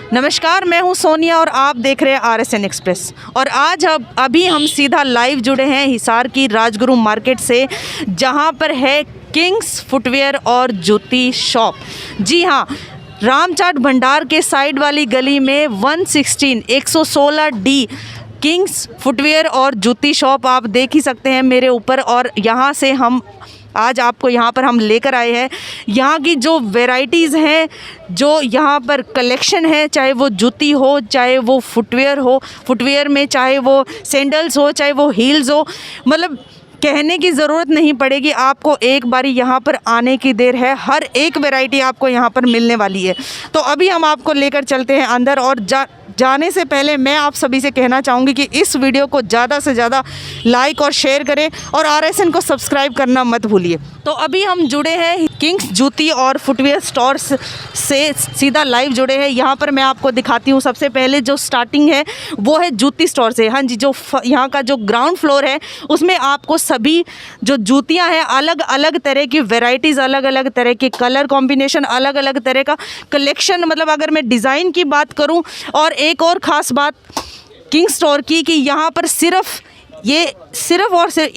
नमस्कार, मैं हूं सोनिया और आप देख रहे हैं RSN एक्सप्रेस। और आज अभी हम सीधा लाइव जुड़े हैं हिसार की राजगुरु मार्केट से, जहां पर है किंग्स फुटवेयर और जूती शॉप। जी हाँ, रामचाट भंडार के साइड वाली गली में 116D किंग्स फुटवेयर और जूती शॉप आप देख ही सकते हैं मेरे ऊपर। और यहाँ से हम आज आपको यहाँ पर हम लेकर आए हैं। यहाँ की जो वैरायटीज़ हैं, जो यहाँ पर कलेक्शन है, चाहे वो जूती हो, चाहे वो फुटवेयर हो, फुटवेयर में चाहे वो सैंडल्स हो, चाहे वो हील्स हो, मतलब कहने की ज़रूरत नहीं पड़ेगी आपको। एक बारी यहाँ पर आने की देर है, हर एक वैरायटी आपको यहाँ पर मिलने वाली है। तो अभी हम आपको लेकर चलते हैं अंदर। और जाने से पहले मैं आप सभी से कहना चाहूँगी कि इस वीडियो को ज़्यादा से ज़्यादा लाइक और शेयर करें और RSN को सब्सक्राइब करना मत भूलिए। तो अभी हम जुड़े हैं किंग्स जूती और फुटवेयर स्टोर्स से, सीधा लाइव जुड़े हैं। यहाँ पर मैं आपको दिखाती हूँ। सबसे पहले जो स्टार्टिंग है वो है जूती स्टोर से। हाँ जी, जो यहाँ का जो ग्राउंड फ्लोर है उसमें आपको सभी जो जूतियाँ हैं, अलग अलग तरह की वैरायटीज़, अलग अलग तरह के कलर कॉम्बिनेशन, अलग अलग तरह का कलेक्शन, मतलब अगर मैं डिज़ाइन की बात करूँ। और एक और ख़ास बात किंग स्टोर की कि यहाँ पर सिर्फ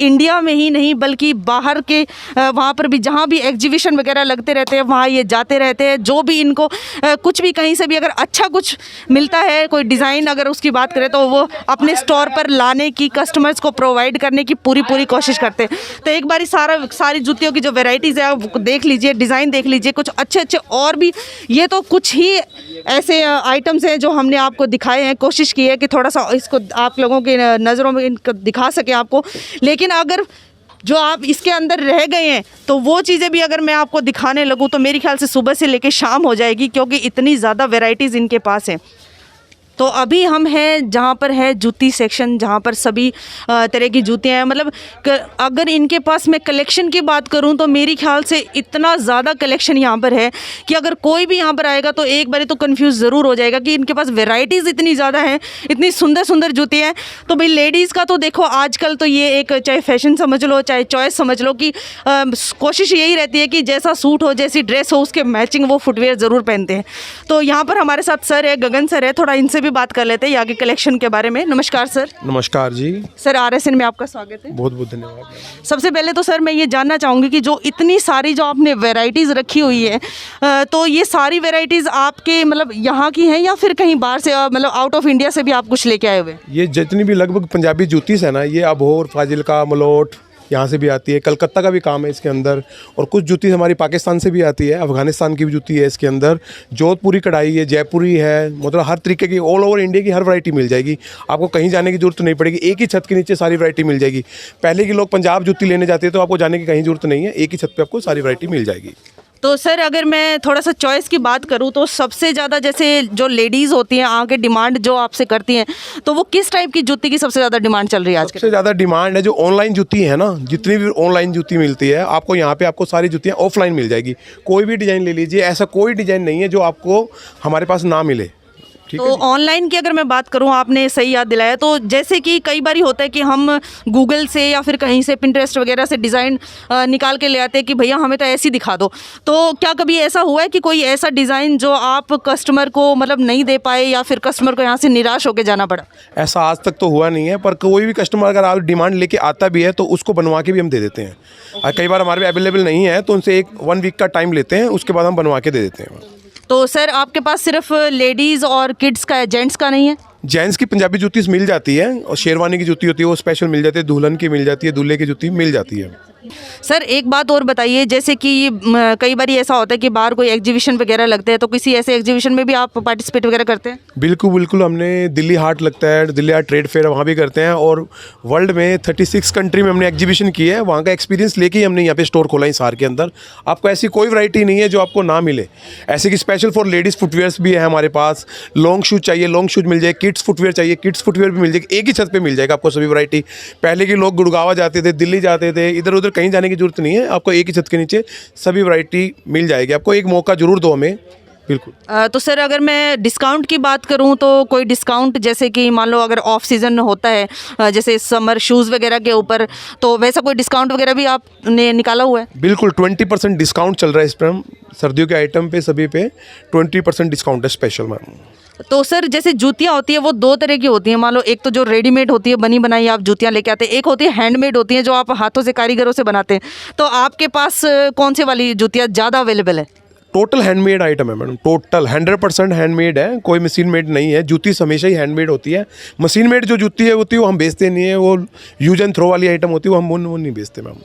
इंडिया में ही नहीं बल्कि बाहर के वहाँ पर भी, जहाँ भी एग्जीबिशन वगैरह लगते रहते हैं वहाँ ये जाते रहते हैं। जो भी इनको कुछ भी कहीं से भी अगर अच्छा कुछ मिलता है, कोई डिज़ाइन अगर उसकी बात करें, तो वो अपने स्टोर पर लाने की, कस्टमर्स को प्रोवाइड करने की पूरी कोशिश करते हैं। तो एक बारी सारी जूतियों की जो वेराइटीज़ है वो देख लीजिए, डिज़ाइन देख लीजिए, कुछ अच्छे और भी। ये तो कुछ ही ऐसे आइटम्स हैं जो हमने आपको दिखाए हैं। कोशिश की है कि थोड़ा सा इसको आप लोगों की नज़रों में इनको दिखा सके आपको। लेकिन अगर जो आप इसके अंदर रह गए हैं तो वो चीज़ें भी अगर मैं आपको दिखाने लगूँ तो मेरे ख्याल से सुबह से लेकर शाम हो जाएगी, क्योंकि इतनी ज़्यादा वैरायटीज़ इनके पास हैं। तो अभी हम हैं जहाँ पर है जूती सेक्शन, जहाँ पर सभी तरह की जूतियाँ हैं। मतलब अगर इनके पास मैं कलेक्शन की बात करूँ तो मेरी ख्याल से इतना ज़्यादा कलेक्शन यहाँ पर है कि अगर कोई भी यहाँ पर आएगा तो एक बार तो कंफ्यूज ज़रूर हो जाएगा कि इनके पास वैरायटीज़ इतनी ज़्यादा हैं, इतनी सुंदर सुंदर जूतियाँ हैं। तो भाई लेडीज़ का तो देखो आजकल तो ये एक, चाहे फैशन समझ लो, चाहे चॉइस समझ लो, कि कोशिश यही रहती है कि जैसा सूट हो, जैसी ड्रेस हो, उसके मैचिंग वो फुटवेयर ज़रूर पहनते हैं। तो यहाँ पर हमारे साथ सर है, गगन सर है, थोड़ा इनसे भी बात कर लेते हैं आगे कलेक्शन के बारे में। नमस्कार सर। नमस्कार जी सर, RSN में आपका स्वागत है। बहुत बहुत धन्यवाद। सबसे पहले तो सर मैं ये जानना चाहूँगी कि जो इतनी सारी जो आपने वैरायटीज़ रखी हुई है, तो ये सारी वैरायटीज़ आपके मतलब यहाँ की हैं या फिर कहीं बाहर से, मतलब आउट ऑफ इंडिया से भी आप कुछ लेके आए हुए? ये जितनी भी लगभग पंजाबी जूतीस है ना, ये अबोहर, फाजिलका, मलोट यहाँ से भी आती है, कलकत्ता का भी काम है इसके अंदर। और कुछ जूती हमारी पाकिस्तान से भी आती है, अफगानिस्तान की भी जूती है इसके अंदर, जोधपुरी कढ़ाई है, जयपुरी है, मतलब हर तरीके की ऑल ओवर इंडिया की हर वैरायटी मिल जाएगी। आपको कहीं जाने की जरूरत नहीं पड़ेगी, एक ही छत के नीचे सारी वैरायटी मिल जाएगी। पहले के लोग पंजाब जूती लेने जाते हैं तो आपको जाने की कहीं जरूरत नहीं है, एक ही छत पर आपको सारी वैरायटी मिल जाएगी। तो सर अगर मैं थोड़ा सा चॉइस की बात करूं तो सबसे ज़्यादा जैसे जो लेडीज़ होती हैं आके डिमांड जो आपसे करती हैं, तो वो किस टाइप की जूती की सबसे ज़्यादा डिमांड चल रही है आज? सबसे ज़्यादा डिमांड है जो ऑनलाइन जूती है ना, जितनी भी ऑनलाइन जूती मिलती है आपको यहाँ पे, आपको सारी जूतियाँ ऑफलाइन मिल जाएगी। कोई भी डिज़ाइन ले लीजिए, ऐसा कोई डिज़ाइन नहीं है जो आपको हमारे पास ना मिले। तो ऑनलाइन की अगर मैं बात करूं, आपने सही याद दिलाया। तो जैसे कि कई बार होता है कि हम गूगल से या फिर कहीं से पिंटरेस्ट वगैरह से डिज़ाइन निकाल के ले आते हैं कि भैया हमें तो ऐसी दिखा दो। तो क्या कभी ऐसा हुआ है कि कोई ऐसा डिज़ाइन जो आप कस्टमर को मतलब नहीं दे पाए या फिर कस्टमर को यहाँ से निराश होकर जाना पड़ा? ऐसा आज तक तो हुआ नहीं है, पर कोई भी कस्टमर अगर आप डिमांड लेके आता भी है तो उसको बनवा के भी हम दे देते हैं। कई बार हमारे भी अवेलेबल नहीं है तो उनसे 1 वीक का टाइम लेते हैं, उसके बाद हम बनवा के दे देते हैं। तो सर आपके पास सिर्फ लेडीज़ और किड्स का है, जेंट्स का नहीं है? जेंट्स की पंजाबी जूती मिल जाती है और शेरवानी की जूती होती है वो स्पेशल मिल जाती है, दुल्हन की मिल जाती है, दूल्हे की जूती मिल जाती है। सर एक बात और बताइए, जैसे कि कई बार ऐसा होता है कि बाहर कोई एग्जीबिशन वगैरह लगते हैं, तो किसी ऐसे एग्जीबिशन में भी आप पार्टिसिपेट वगैरह करते हैं? बिल्कुल हमने दिल्ली हाट लगता है, दिल्ली हाट ट्रेड फेयर, वहाँ भी करते हैं। और वर्ल्ड में 36 कंट्री में हमने एग्जीबिशन की है, वहाँ का एक्सपीरियंस लेके ही हमने यहाँ पे स्टोर खोला है हिसार के अंदर। आपको ऐसी कोई वैरायटी नहीं है जो आपको ना मिले। ऐसे कि स्पेशल फॉर लेडीज़ फुटवेयर्स भी है हमारे पास। लॉन्ग शूज चाहिए, लॉन्ग शूज मिल जाए। किड्स फुटवेयर चाहिए, किड्स फुटवेयर भी मिल जाएगी। एक ही छत पर मिल जाएगा आपको सभी वैरायटी। पहले के लोग गुड़गावा जाते थे, दिल्ली जाते थे, इधर उधर कहीं जाने की जरूरत नहीं है, आपको एक ही छत के नीचे सभी वैरायटी मिल जाएगी। आपको एक मौका जरूर दो हमें। बिल्कुल। तो सर अगर मैं डिस्काउंट की बात करूं तो कोई डिस्काउंट, जैसे कि मान लो अगर ऑफ सीज़न होता है जैसे समर शूज़ वगैरह के ऊपर, तो वैसा कोई डिस्काउंट वगैरह भी आपने निकाला हुआ है? बिल्कुल 20% डिस्काउंट चल रहा है इस पर, हम सर्दियों के आइटम पे सभी पे 20% डिस्काउंट है स्पेशल मैम। तो सर जैसे जूतियाँ होती है वो दो तरह की होती हैं, मान लो एक तो जो रेडीमेड होती है बनी बनाई आप जूतियाँ लेके आते हैं, एक होती है हैंडमेड होती है जो आप हाथों से कारीगरों से बनाते हैं। तो आपके पास कौन सी वाली जूतियाँ ज़्यादा अवेलेबल है? टोटल हैंडमेड आइटम है मैडम, टोटल 100% हैंडमेड है, कोई मशीन मेड नहीं है। जूती हमेशा ही हैंडमेड होती है। मशीन मेड जो जूती है होती है वो हम बेचते नहीं है, वो यूज एंड थ्रो वाली आइटम होती है, वो हम वो नहीं बेचते मैम।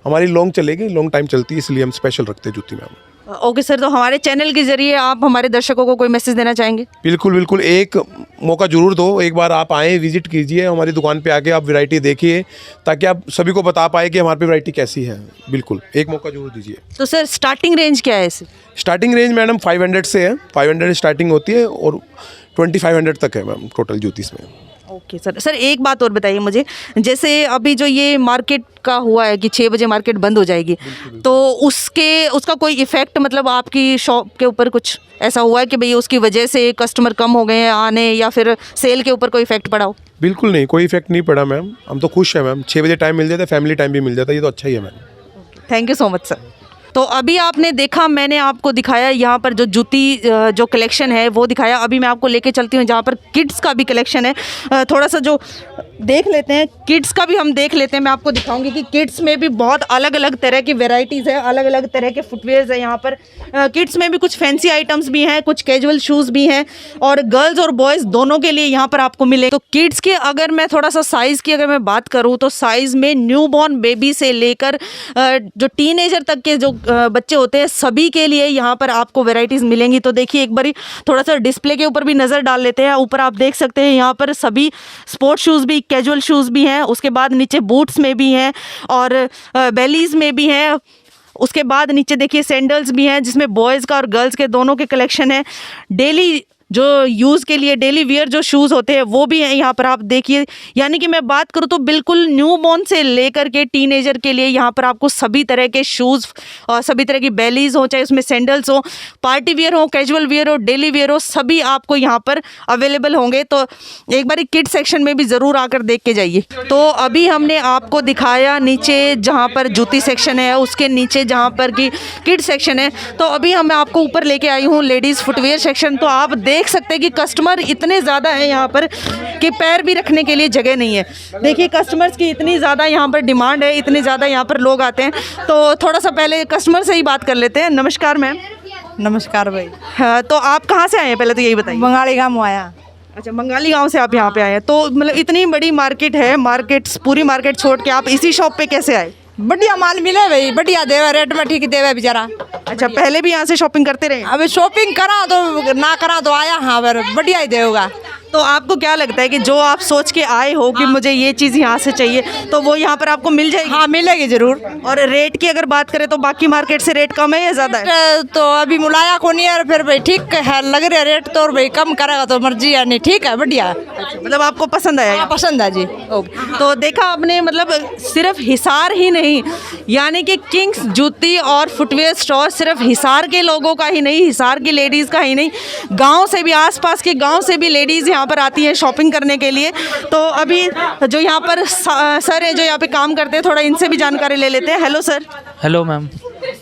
हमारी लॉन्ग चलेगी, लॉन्ग टाइम चलती है, इसलिए हम स्पेशल रखते हैं जूती मैम। ओके सर, तो हमारे चैनल के जरिए आप हमारे दर्शकों को कोई मैसेज देना चाहेंगे? बिल्कुल बिल्कुल, एक मौका ज़रूर दो, एक बार आप आएँ, विजिट कीजिए हमारी दुकान पे आके, आप वैरायटी देखिए ताकि आप सभी को बता पाए कि हमारे पे वैरायटी कैसी है। बिल्कुल एक मौका जरूर दीजिए। तो सर स्टार्टिंग रेंज क्या है इसे? स्टार्टिंग रेंज मैडम 500 से है, 500 स्टार्टिंग होती है और 2500 तक है मैम टोटल जूतीस में। ओके सर एक बात और बताइए मुझे, जैसे अभी जो ये मार्केट का हुआ है कि 6 बजे मार्केट बंद हो जाएगी, तो उसका कोई इफ़ेक्ट मतलब आपकी शॉप के ऊपर कुछ ऐसा हुआ है कि भई उसकी वजह से कस्टमर कम हो गए हैं आने, या फिर सेल के ऊपर कोई इफेक्ट पड़ा हो? बिल्कुल नहीं, कोई इफेक्ट नहीं पड़ा मैम, हम तो खुश हैं मैम। 6 बजे टाइम मिल जाता है, फैमिली टाइम भी मिल जाता है, ये तो अच्छा ही है ma'am. Thank you so much sir. तो अभी आपने देखा, मैंने आपको दिखाया यहाँ पर जो जूती जो कलेक्शन है वो दिखाया। अभी मैं आपको लेके चलती हूँ जहाँ पर किड्स का भी कलेक्शन है। थोड़ा सा जो देख लेते हैं, किड्स का भी हम देख लेते हैं। मैं आपको दिखाऊंगी कि किड्स में भी बहुत अलग अलग तरह की वेराइटीज़ है, अलग अलग तरह के फुटवेयर्स है यहाँ पर। किड्स में भी कुछ फैंसी आइटम्स भी हैं, कुछ कैजुअल शूज़ भी हैं, और गर्ल्स और बॉयज़ दोनों के लिए यहाँ पर आपको मिले। तो किड्स के अगर मैं थोड़ा सा साइज़ की अगर मैं बात करूँ तो साइज़ में न्यू बॉर्न बेबी से लेकर जो टीनेजर तक के जो बच्चे होते हैं सभी के लिए यहाँ पर आपको वेराइटीज़ मिलेंगी। तो देखिए एक बारी थोड़ा सा डिस्प्ले के ऊपर भी नज़र डाल लेते हैं। ऊपर आप देख सकते हैं यहाँ पर सभी स्पोर्ट्स शूज़ भी, कैजुअल शूज़ भी हैं, उसके बाद नीचे बूट्स में भी हैं और बेलीज़ में भी हैं। उसके बाद नीचे देखिए सैंडल्स भी हैं जिसमें बॉयज़ का और गर्ल्स के दोनों के कलेक्शन है। डेली जो यूज़ के लिए डेली वियर जो शूज़ होते हैं वो भी हैं यहाँ पर आप देखिए। यानी कि मैं बात करूँ तो बिल्कुल न्यू बॉर्न से लेकर के टीनेजर के लिए यहाँ पर आपको सभी तरह के शूज़ और सभी तरह की बेलीज़ हो, चाहे उसमें सैंडल्स हो, पार्टी वियर हो, कैजुअल वियर हो, डेली वियर हो, सभी आपको यहाँ पर अवेलेबल होंगे। तो एक बार किड सेक्शन में भी ज़रूर आकर देख के जाइए। तो अभी हमने आपको दिखाया नीचे जहाँ पर जूती सेक्शन है, उसके नीचे जहाँ पर कि किड सेक्शन है। तो अभी मैं आपको ऊपर लेके आई हूँ लेडीज़ फुटवेयर सेक्शन। तो आप देख सकते हैं कि कस्टमर इतने ज़्यादा हैं यहाँ पर कि पैर भी रखने के लिए जगह नहीं है। देखिए कस्टमर्स की इतनी ज़्यादा यहाँ पर डिमांड है, इतने ज़्यादा यहाँ पर लोग आते हैं। तो थोड़ा सा पहले कस्टमर से ही बात कर लेते हैं। नमस्कार मैम। नमस्कार भाई। हाँ, तो आप कहाँ से आए हैं पहले तो यही बताइए। बंगाली गाँव आया। अच्छा, बंगाली गांव से आप यहाँ पे आए हैं। तो मतलब इतनी बड़ी मार्केट है, पूरी मार्केट छोड़ के आप इसी शॉप पे कैसे आए? बढ़िया माल मिले भाई, बढ़िया देवे, रेट में ठीक देवे बेचारा। अच्छा, पहले भी यहाँ से शॉपिंग करते रहे? अभी शॉपिंग करा तो ना करा तो आया, हाँ बढ़िया ही देगा। तो आपको क्या लगता है कि जो आप सोच के आए हो कि मुझे ये चीज़ यहाँ से चाहिए तो वो यहाँ पर आपको मिल जाएगी? हाँ मिलेगी जरूर। और रेट की अगर बात करें तो बाकी मार्केट से रेट कम है या ज़्यादा है? तो अभी मुलाया को नहीं है, फिर भाई ठीक है लग रहा है रेट तो, और भाई कम करेगा तो मर्जी है, नहीं ठीक है बढ़िया। अच्छा, मतलब आपको पसंद आया? पसंद है जी। ओके, तो देखा आपने, मतलब सिर्फ हिसार ही नहीं, यानी कि किंग्स जूती और फुटवेयर स्टोर सिर्फ हिसार के लोगों का ही नहीं, हिसार की लेडीज़ का ही नहीं, गांव से भी, आसपास के गांव से भी लेडीज़ यहाँ पर आती हैं शॉपिंग करने के लिए। तो अभी जो यहाँ पर सर है जो यहाँ पे काम करते हैं, थोड़ा इनसे भी जानकारी ले लेते हैं। Hello sir. Hello ma'am.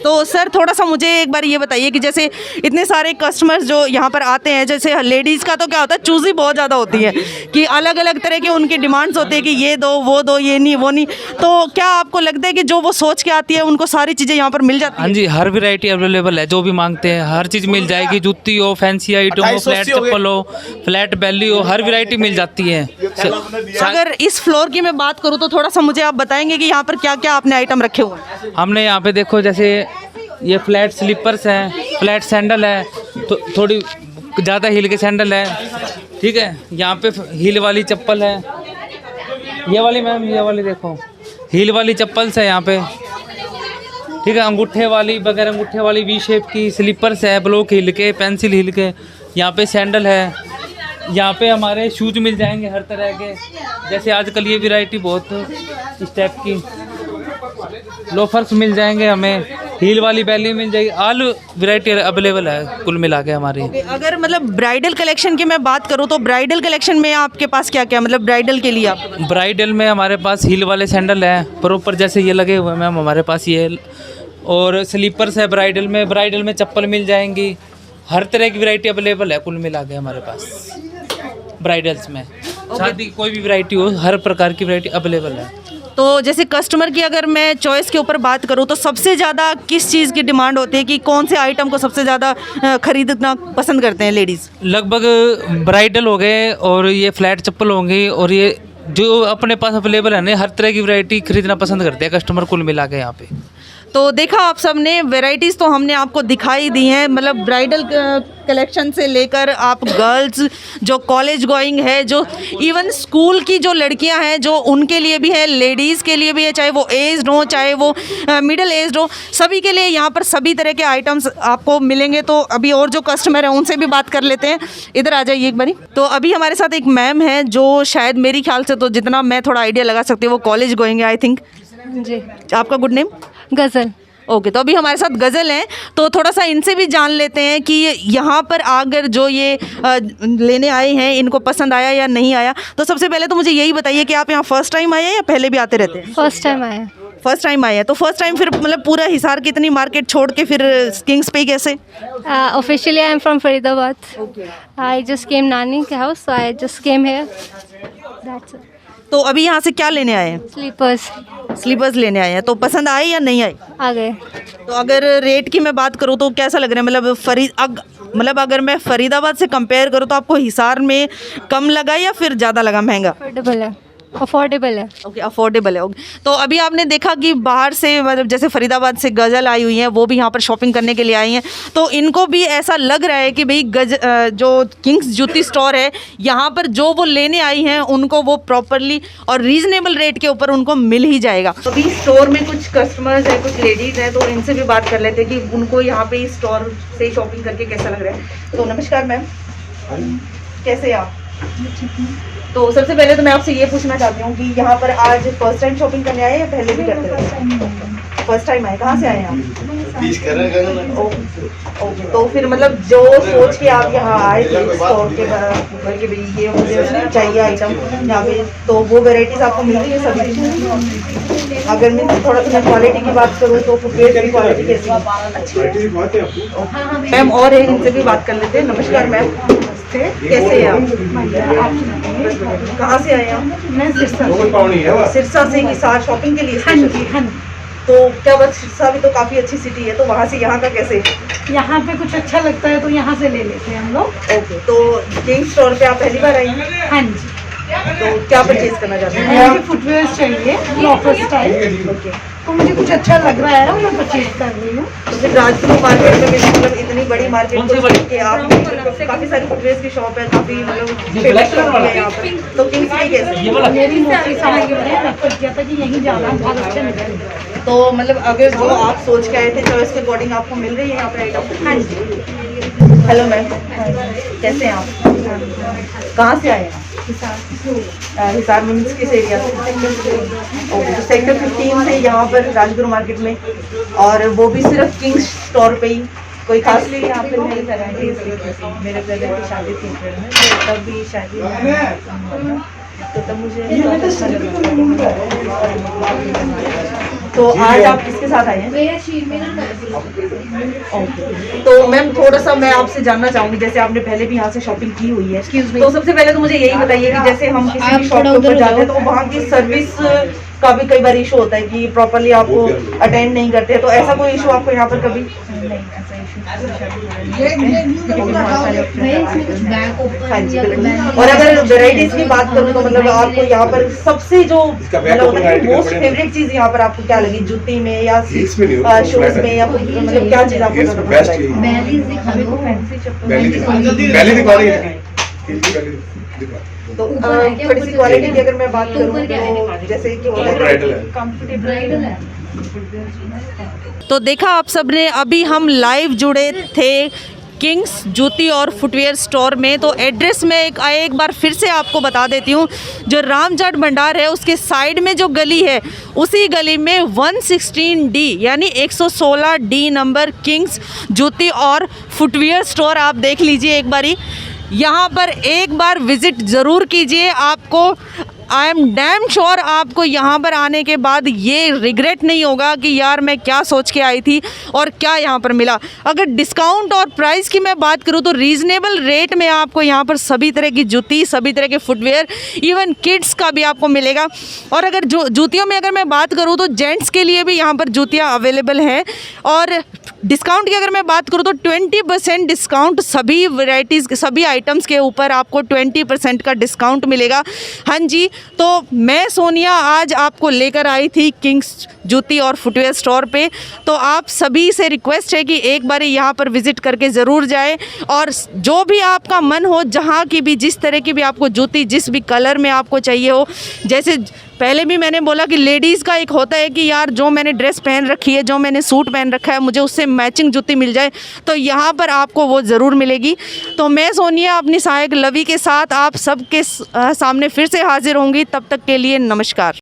तो सर थोड़ा सा मुझे एक बार ये बताइए कि जैसे इतने सारे कस्टमर्स जो यहाँ पर आते हैं, जैसे लेडीज़ का तो क्या होता है, चूज़ी बहुत ज़्यादा होती है कि अलग अलग तरह के उनकी डिमांड्स होती है कि ये दो, वो दो, ये नहीं, वो नहीं। तो क्या आपको लगता है कि जो वो सोच के आती है उनको सारी चीज़ें यहाँ पर मिल जाती है? हाँ जी, हर वैरायटी अवेलेबल है, जो भी मांगते हैं हर चीज़ मिल जाएगी। जूती हो, फैंसी आइटम हो, फ्लैट चप्पल हो, फ्लैट बेली हो, हर वैरायटी मिल जाती है। अगर इस फ्लोर की मैं बात करूँ तो थोड़ा सा मुझे आप बताएंगे कि यहाँ पर क्या क्या आपने आइटम रखे हुए हैं? हमने यहाँ पे देखो, जैसे ये फ्लैट स्लीपर्स हैं, फ्लैट सैंडल है, तो थोड़ी ज़्यादा हील के सैंडल है, ठीक है। यहाँ पे हील वाली चप्पल है, ये वाली मैम, ये वाली देखो हील वाली चप्पल्स है यहाँ पे, ठीक है। अंगूठे वाली, बगैर अंगूठे वाली वी शेप की स्लीपर्स है, ब्लॉक हील के, पेंसिल हील के। यहाँ पे सैंडल है, यहाँ पे हमारे शूज मिल जाएंगे हर तरह के, जैसे आजकल ये वैरायटी बहुत इस टाइप की, लोफर्स मिल जाएंगे हमें, हील वाली बैली मिल जाएगी, ऑल वैरायटी अवेलेबल है कुल मिला के हमारी। अगर मतलब ब्राइडल कलेक्शन की मैं बात करूँ तो ब्राइडल कलेक्शन में आपके पास क्या क्या, मतलब ब्राइडल के लिए आप? ब्राइडल में हमारे पास हील वाले सैंडल हैं प्रॉपर, जैसे ये लगे हुए हैं मैम हमारे पास ये, और स्लीपर्स है ब्राइडल में चप्पल मिल जाएंगी, हर तरह की वैरायटी अवेलेबल है कुल मिला के हमारे पास ब्राइडल्स में। शादी की कोई भी वैरायटी हो, हर प्रकार की वैरायटी अवेलेबल है। तो जैसे कस्टमर की अगर मैं चॉइस के ऊपर बात करूँ तो सबसे ज़्यादा किस चीज़ की डिमांड होती है कि कौन से आइटम को सबसे ज़्यादा खरीदना पसंद करते हैं लेडीज़? लगभग ब्राइडल हो गए और ये फ्लैट चप्पल होंगी और ये जो अपने पास अवेलेबल है ना, हर तरह की वैरायटी खरीदना पसंद करते हैं कस्टमर कुल मिला के यहाँ पे। तो देखा आप सबने, वैरायटीज़ तो हमने आपको दिखाई दी हैं, मतलब ब्राइडल कलेक्शन से लेकर आप गर्ल्स जो कॉलेज गोइंग है, जो इवन स्कूल की जो लड़कियां हैं जो उनके लिए भी है, लेडीज़ के लिए भी है, चाहे वो एज्ड हो चाहे वो मिडिल एज्ड हो, सभी के लिए यहाँ पर सभी तरह के आइटम्स आपको मिलेंगे। तो अभी और जो कस्टमर हैं उनसे भी बात कर लेते हैं, इधर आ जाइए एक बारी। तो अभी हमारे साथ एक मैम है जो शायद मेरी ख्याल से, तो जितना मैं थोड़ा आइडिया लगा सकती हूँ, वो कॉलेज गोइंग है आई थिंक जी। आपका गुड नेम? गज़ल। ओके, तो अभी हमारे साथ गज़ल हैं, तो थोड़ा सा इनसे भी जान लेते हैं कि यहाँ पर आकर जो ये लेने आए हैं इनको पसंद आया या नहीं आया। तो सबसे पहले तो मुझे यही बताइए कि आप यहाँ फर्स्ट टाइम आए हैं या पहले भी आते रहते हैं? फर्स्ट टाइम आए हैं। फर्स्ट टाइम आए हैं, तो फर्स्ट टाइम फिर मतलब पूरा हिसार की इतनी मार्केट छोड़ के फिर किंग्स पे कैसे? Officially I am from Faridabad. I just came नानी के house, so I just came here, that's it. तो अभी यहाँ से क्या लेने आए हैं? स्लीपर्स लेने आए हैं, तो पसंद आए या नहीं आए? आ गए। तो अगर रेट की मैं बात करूँ तो कैसा लग रहा है? मतलब अगर मैं फरीदाबाद से कंपेयर करूँ तो आपको हिसार में कम लगा या फिर ज़्यादा लगा, महंगा? अफोर्डेबल है। ओके, अफोर्डेबल है। ओके, तो अभी आपने देखा कि बाहर से, मतलब जैसे फरीदाबाद से गज़ल आई हुई हैं, वो भी यहाँ पर शॉपिंग करने के लिए आई हैं, तो इनको भी ऐसा लग रहा है कि भाई जो किंग्स जूती स्टोर है यहाँ पर जो वो लेने आई हैं उनको वो प्रॉपरली और रीज़नेबल रेट के ऊपर उनको मिल ही जाएगा। अभी स्टोर में कुछ कस्टमर्स हैं, कुछ लेडीज़ हैं, तो इनसे भी बात कर लेते हैं कि उनको यहाँ पे इस स्टोर से शॉपिंग करके कैसा लग रहा है। तो नमस्कार मैम, कैसे आप? तो सबसे पहले तो मैं आपसे ये पूछना चाहती हूँ कि यहाँ पर आज फर्स्ट टाइम शॉपिंग करने आए या पहले भी करते रहे? फर्स्ट टाइम आए। कहाँ से आए हैं आप? ओके, तो फिर मतलब जो सोच के आप यहाँ आए थे स्टोर के ऊपर कि भाई ये मुझे चाहिए आइटम यहाँ पे, तो वो वेराइटीज़ आपको मिल रही है सभी? अगर मैं थोड़ा सा क्वालिटी की बात करूँ तो फुटवेयर की क्वालिटी कैसी अच्छी? मैम और है, इनसे भी बात कर लेते हैं। नमस्कार मैम, कैसे हैं आप? कहाँ से आए हैं आप? मैं सिरसा से हिसार शॉपिंग के लिए? हाँ जी, हाँ। तो क्या बात, सिरसा भी तो काफ़ी अच्छी सिटी है, तो वहाँ से यहाँ का कैसे? यहाँ पे कुछ अच्छा लगता है तो यहाँ से ले लेते हैं हम लोग। ओके, तो किंग्स स्टोर पे आप पहली बार आई हैं? हाँ जी। तो क्या परचेज करना चाहते हैं? मुझे फुटवेयर चाहिए, लॉफर स्टाइल। ओके, तो मुझे कुछ अच्छा लग रहा है, मैं परचेज कर रही हूँ। तो फिर राजपुर मार्केट में भी मतलब इतनी बड़ी मार्केट को छोड़ के आप काफ़ी सारी फुटवेयर की शॉप है, काफ़ी मतलब फेमस शॉप है यहाँ पर, तो किंग्स पे कैसे? मेरी मोटी साड़ी ने रेफर किया था कि यहीं जाना, बहुत अच्छे मिले। तो मतलब अगर जो आप सोच के आए थे चॉइस के अकॉर्डिंग आपको मिल रही है यहाँ पे आइटम? हाँ जी। हेलो मैम, कैसे हैं आप? कहाँ से आए हैं? हिसार मीन्स किस एरिया से? ओके, तो सेक्टर 15 से यहाँ पर राजगुरु मार्केट में, और वो भी सिर्फ किंग्स स्टोर पे ही। कोई खास लिए यहाँ पे? मेरे ब्रदर की शादी थी अप्रैल में, तो तब भी शादी में, तो तब मुझे बहुत अच्छा लगा। तो आज आप किसके साथ आए हैं? ओके, तो मैम थोड़ा सा मैं आपसे जानना चाहूँगी, जैसे आपने पहले भी यहाँ से शॉपिंग की हुई है, तो सबसे पहले तो मुझे यही बताइए कि जैसे हम किसी भी शॉप के ऊपर जाते हैं तो वहाँ की सर्विस का भी कई बार इशू होता है कि प्रॉपरली आपको अटेंड नहीं करते, तो ऐसा कोई इशू आपको यहाँ पर कभी? नहीं, ऐसा इशू हाँ जी, बिल्कुल। और अगर वेराइटीज की बात करूँ तो मतलब आपको यहाँ पर सबसे जो मोस्ट फेवरेट चीज़ यहाँ पर आपको क्या लगी? जूती में या शूज में, या मतलब क्या चीज़ आपको ज़्यादा तो थोड़ी सी क्वालिटी की अगर मैं बात करूँ तो जैसे कि कंफर्टेबल है। तो देखा आप सबने, अभी हम लाइव जुड़े थे किंग्स जूती और फुटवेयर स्टोर में। तो एड्रेस में एक बार फिर से आपको बता देती हूँ, जो राम जाट भंडार है उसके साइड में जो गली है, उसी गली में 116D यानी 116D नंबर किंग्स जूती और फुटवेयर स्टोर आप देख लीजिए एक बारी। यहाँ पर एक बार विज़िट ज़रूर कीजिए, आपको आई एम डैम श्योर आपको यहाँ पर आने के बाद ये रिग्रेट नहीं होगा कि यार मैं क्या सोच के आई थी और क्या यहाँ पर मिला। अगर डिस्काउंट और प्राइस की मैं बात करूँ तो रीज़नेबल रेट में आपको यहाँ पर सभी तरह की जूती, सभी तरह के फुटवेयर, इवन किड्स का भी आपको मिलेगा। और अगर जूतियों में अगर मैं बात करूँ तो जेंट्स के लिए भी यहाँ पर जूतियाँ अवेलेबल हैं। और डिस्काउंट की अगर मैं बात करूँ तो 20% डिस्काउंट सभी वैरायटीज़, सभी आइटम्स के ऊपर आपको 20% का डिस्काउंट मिलेगा। हाँ जी, तो मैं सोनिया आज आपको लेकर आई थी किंग्स जूती और फुटवेयर स्टोर पे। तो आप सभी से रिक्वेस्ट है कि एक बार यहाँ पर विज़िट करके ज़रूर जाएं और जो भी आपका मन हो, जहाँ की भी, जिस तरह की भी आपको जूती, जिस भी कलर में आपको चाहिए हो, जैसे पहले भी मैंने बोला कि लेडीज़ का एक होता है कि यार जो मैंने ड्रेस पहन रखी है, जो मैंने सूट पहन रखा है, मुझे उससे मैचिंग जूती मिल जाए, तो यहाँ पर आपको वो ज़रूर मिलेगी। तो मैं सोनिया अपनी सहायक लवी के साथ आप सबके सामने फिर से हाजिर होंगी। तब तक के लिए नमस्कार।